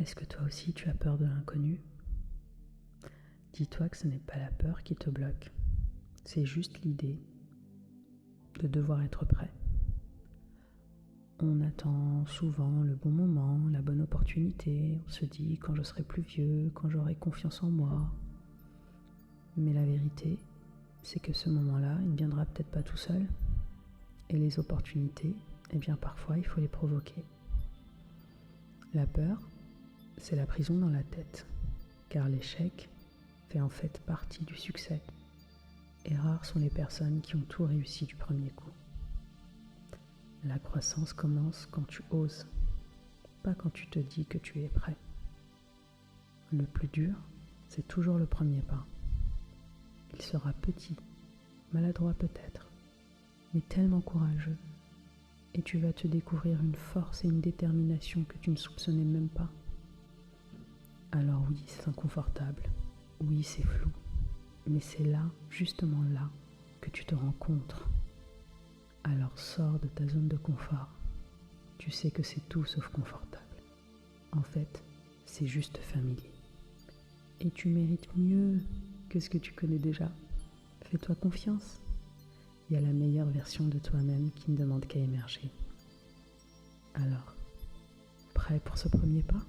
Est-ce que toi aussi tu as peur de l'inconnu? Dis-toi que ce n'est pas la peur qui te bloque, c'est juste l'idée de devoir être prêt. On attend souvent le bon moment, la bonne opportunité, on se dit quand je serai plus vieux, quand j'aurai confiance en moi. Mais la vérité, c'est que ce moment-là, il ne viendra peut-être pas tout seul. Et les opportunités, eh bien parfois il faut les provoquer. La peur, c'est la prison dans la tête, car l'échec fait en fait partie du succès. Et rares sont les personnes qui ont tout réussi du premier coup. La croissance commence quand tu oses, pas quand tu te dis que tu es prêt. Le plus dur, c'est toujours le premier pas. Il sera petit, maladroit peut-être, mais tellement courageux. Et tu vas te découvrir une force et une détermination que tu ne soupçonnais même pas. Alors oui, c'est inconfortable, oui, c'est flou, mais c'est là, justement là, que tu te rencontres. Alors sors de ta zone de confort. Tu sais que c'est tout sauf confortable. En fait, c'est juste familier. Et tu mérites mieux que ce que tu connais déjà. Fais-toi confiance. Il y a la meilleure version de toi-même qui ne demande qu'à émerger. Alors, prêt pour ce premier pas ?